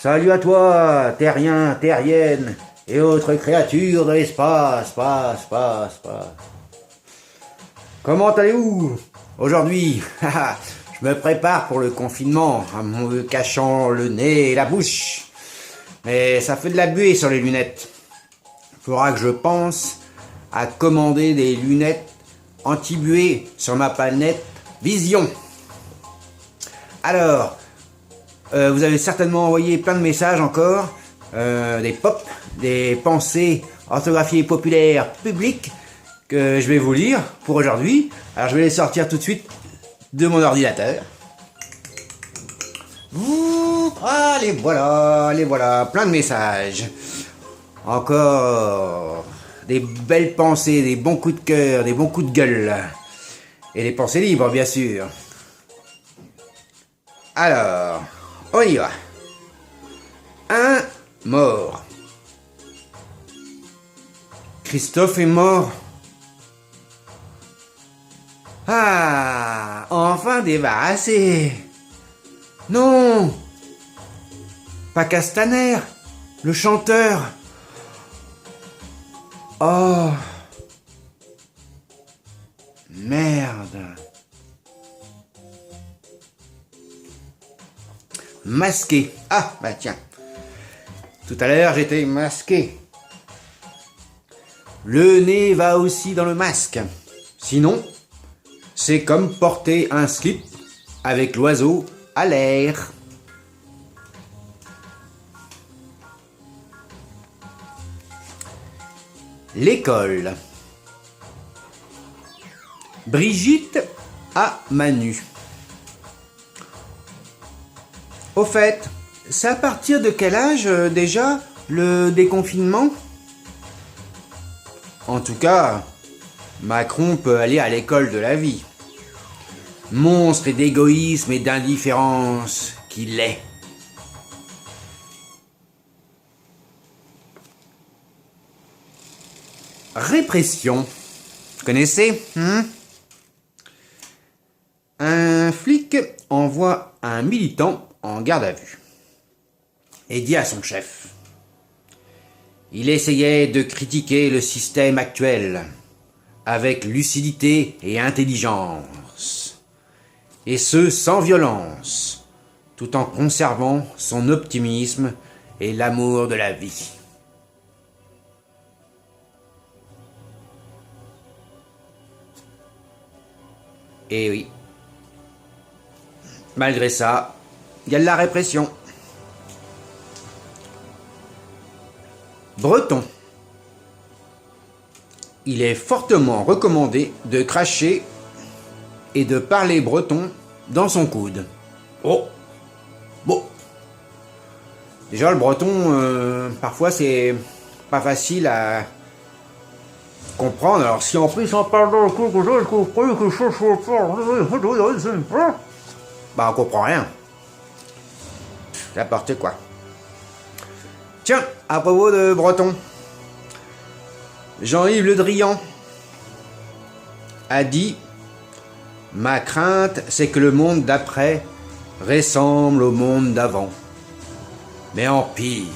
Salut à toi, terrien, terrienne et autres créatures de l'espace, space. Comment allez-vous? Aujourd'hui, je me prépare pour le confinement en me cachant le nez et la bouche. Mais ça fait de la buée sur les lunettes. Il faudra que je pense à commander des lunettes anti-buée sur ma planète Vision. Alors, vous avez certainement envoyé plein de messages encore, des pop, des pensées orthographiées populaires publiques que je vais vous lire pour aujourd'hui. Alors je vais les sortir tout de suite de mon ordinateur. Les voilà, plein de messages. Encore des belles pensées, des bons coups de cœur, des bons coups de gueule. Et des pensées libres, bien sûr. Alors, on y va. Un mort. Christophe est mort. Ah, enfin débarrassé. Non, pas Castaner, le chanteur. Oh, merde. Masqué. Ah, bah tiens. Tout à l'heure, j'étais masqué. Le nez va aussi dans le masque. Sinon, c'est comme porter un slip avec l'oiseau à l'air. L'école. Brigitte à Manu. Au fait, c'est à partir de quel âge déjà le déconfinement? En tout cas, Macron peut aller à l'école de la vie. Monstre et d'égoïsme et d'indifférence qu'il est. Répression. Vous connaissez, Un flic envoie un militant en garde à vue et dit à son chef: il essayait de critiquer le système actuel avec lucidité et intelligence, et ce sans violence, tout en conservant son optimisme et l'amour de la vie. Et oui, malgré ça, il y a de la répression. Breton. Il est fortement recommandé de cracher et de parler breton dans son coude. Oh, bon. Déjà, le breton, parfois, c'est pas facile à comprendre. Alors, si en plus on parle dans le coude, bah, on comprend rien. N'importe quoi. Tiens, à propos de breton, Jean-Yves Le Drian a dit: ma crainte, c'est que le monde d'après ressemble au monde d'avant, mais en pire.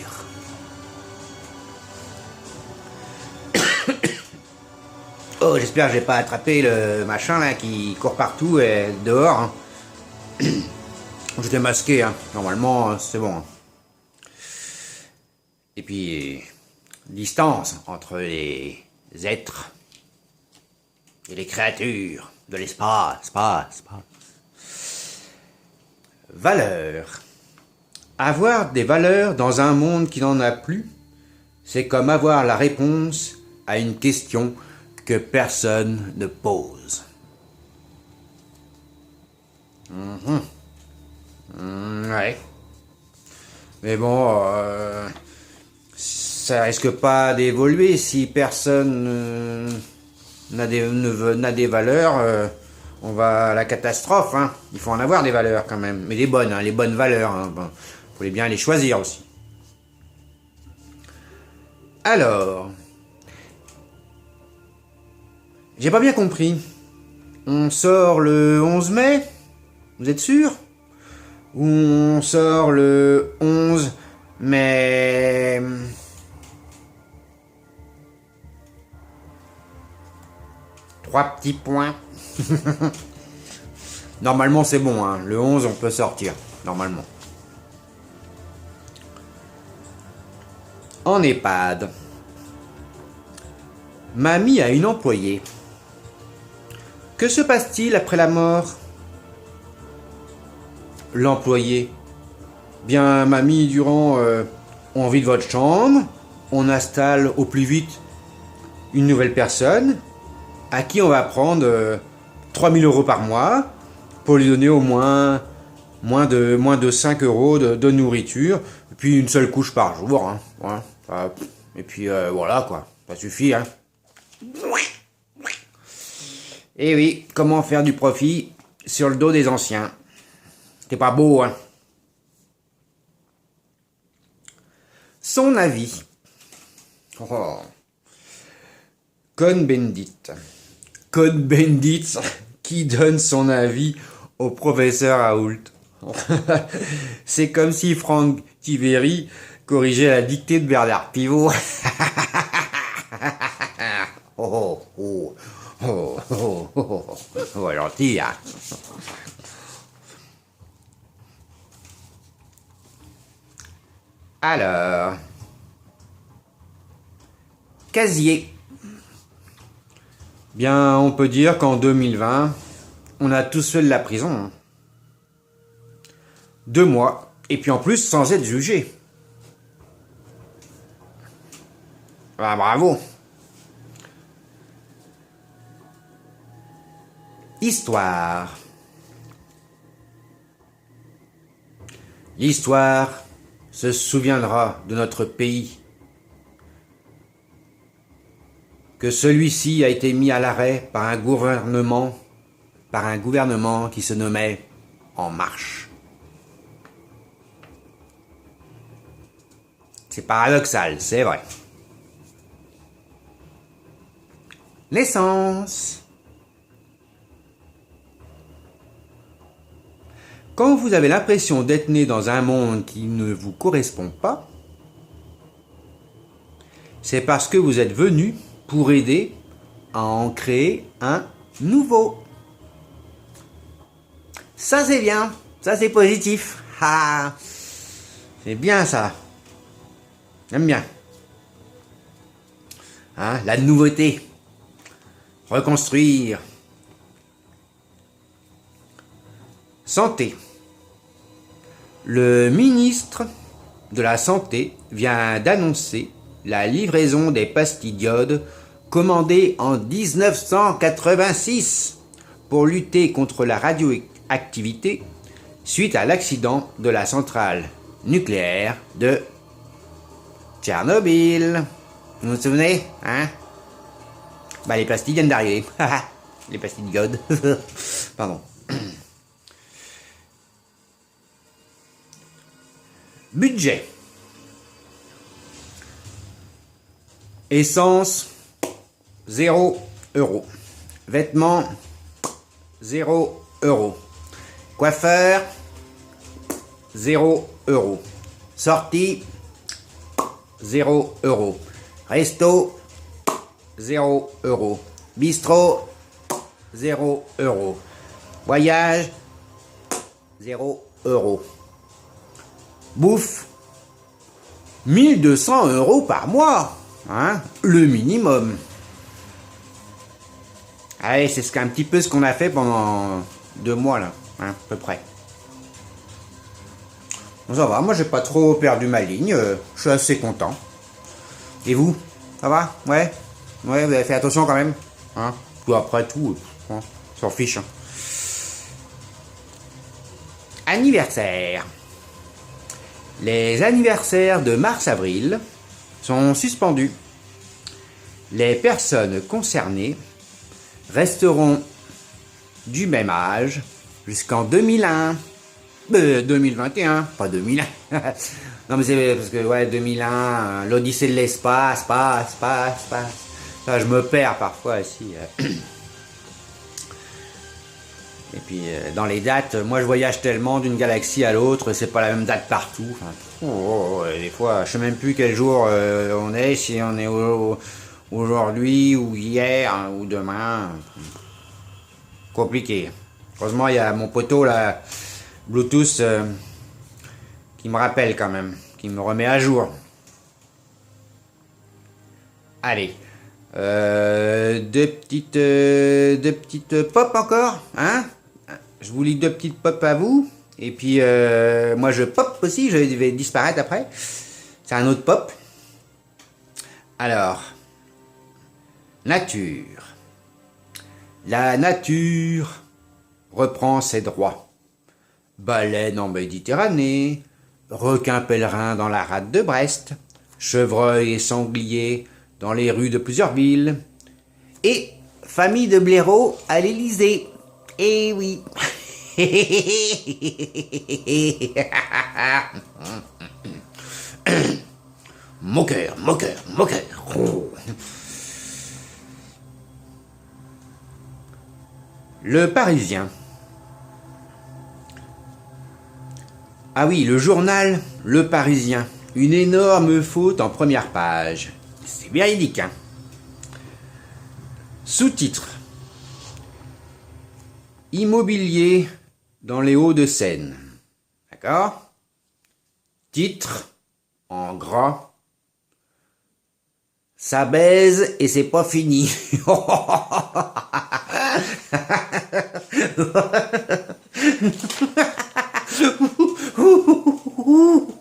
Oh, j'espère que j'ai pas attrapé le machin là qui court partout et dehors. Hein. J'étais masqué, hein. Normalement c'est bon. Hein. Et puis, distance entre les êtres et les créatures de l'espace. Valeurs. Avoir des valeurs dans un monde qui n'en a plus, c'est comme avoir la réponse à une question que personne ne pose. Ouais. Mais bon, ça risque pas d'évoluer si personne n'a des valeurs. On va à la catastrophe. Hein. Il faut en avoir des valeurs quand même, mais les bonnes valeurs. Hein. Bon, faut bien les choisir aussi. Alors, j'ai pas bien compris. On sort le 11 mai? Vous êtes sûr? Ou on sort le 11 Mais... Trois petits points. Normalement, c'est bon, hein. Le 11, on peut sortir. Normalement. En EHPAD. Mamie a une employée. Que se passe-t-il après la mort? L'employé. Bien, mamie, durant, on vide votre chambre, on installe au plus vite une nouvelle personne à qui on va prendre 3000 € par mois pour lui donner au moins moins de 5 € de nourriture, et puis une seule couche par jour. Hein, ouais, et puis voilà quoi, ça suffit. Hein. Et oui, comment faire du profit sur le dos des anciens? C'est pas beau, hein. Son avis. Oh. Cohn-Bendit. Cohn-Bendit qui donne son avis au professeur Raoult. C'est comme si Franck Tiberi corrigeait la dictée de Bernard Pivot. Oh, oh, oh, oh, oh, oh, gentil, hein. Alors, casier. Bien, on peut dire qu'en 2020, on a tous fait de la prison. Hein. 2 mois, et puis en plus sans être jugé. Ah, bravo. Histoire. L'histoire se souviendra de notre pays. Que celui-ci a été mis à l'arrêt par un gouvernement qui se nommait En Marche. C'est paradoxal, c'est vrai. L'essence. Quand vous avez l'impression d'être né dans un monde qui ne vous correspond pas, c'est parce que vous êtes venu pour aider à en créer un nouveau. Ça c'est bien, ça c'est positif. Ah, c'est bien ça. J'aime bien. Hein, la nouveauté. Reconstruire. Santé. Le ministre de la Santé vient d'annoncer la livraison des pastilles d'iode commandées en 1986 pour lutter contre la radioactivité suite à l'accident de la centrale nucléaire de Tchernobyl. Vous vous souvenez, hein? Bah les pastilles viennent d'arriver. Les pastilles d'iode. Pardon. Budget. Essence, 0 €. Vêtements, 0 €. Coiffeur, 0 €. Sortie, 0 €. Resto, 0 €. Bistrot, 0 €. Voyage, 0 €. Bouffe, 1200 € par mois, hein, le minimum. Allez, c'est un petit peu ce qu'on a fait pendant 2 mois là, hein, à peu près. Bon, ça va, moi j'ai pas trop perdu ma ligne, je suis assez content. Et vous, ça va? Ouais, ouais, vous avez fait attention quand même, hein. Tout après tout, hein, s'en fiche. Hein. Anniversaire. Les anniversaires de mars-avril sont suspendus. Les personnes concernées resteront du même âge jusqu'en 2001. 2021, pas 2001. Non mais c'est parce que ouais, 2001, l'Odyssée de l'espace, passe. Ça, je me perds parfois ici. Et puis dans les dates, moi je voyage tellement d'une galaxie à l'autre, c'est pas la même date partout. Enfin, des fois, je sais même plus quel jour on est, si on est aujourd'hui ou hier hein, ou demain. Compliqué. Heureusement, il y a mon poteau là, Bluetooth, qui me rappelle quand même, qui me remet à jour. Allez, deux petites pop encore, hein? Je vous lis deux petites pop à vous. Et puis, moi je pop aussi, je vais disparaître après. C'est un autre pop. Alors, nature. La nature reprend ses droits. Baleine en Méditerranée, requin pèlerin dans la rade de Brest, chevreuil et sanglier dans les rues de plusieurs villes, et famille de blaireaux à l'Élysée. Eh oui. Moqueur, moqueur, moqueur. Oh. Le Parisien. Ah oui, le journal Le Parisien. Une énorme faute en première page. C'est véridique, hein. Sous-titre. Immobilier dans les Hauts-de-Seine. D'accord? Titre, en gras. Ça baise et c'est pas fini.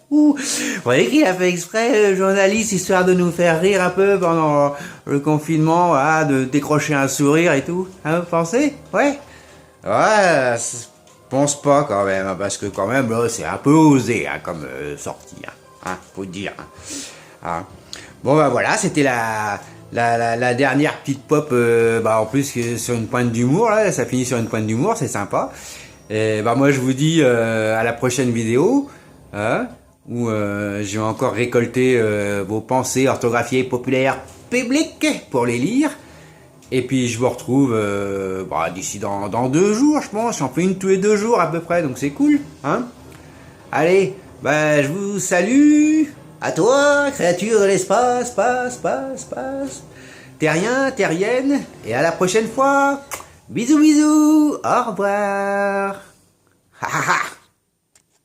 Vous voyez qu'il a fait exprès, le journaliste, histoire de nous faire rire un peu pendant le confinement, voilà, de décrocher un sourire et tout. Hein, vous pensez? Ouais. Ouais, je pense pas quand même, hein, parce que quand même, là, c'est un peu osé, hein, comme sortie, hein, faut dire. Hein. Bon, bah voilà, c'était la dernière petite pop, en plus sur une pointe d'humour, là, ça finit sur une pointe d'humour, c'est sympa. Et moi je vous dis à la prochaine vidéo, hein, où je vais encore récolter vos pensées orthographiées populaires publiques pour les lire. Et puis je vous retrouve d'ici dans 2 jours, je pense. J'en fais une tous les 2 jours à peu près, donc c'est cool. Hein. Allez, je vous salue. À toi, créature de l'espace, passe. Terrien, terrienne, et à la prochaine fois. Bisous, bisous, au revoir. Ha ha ha.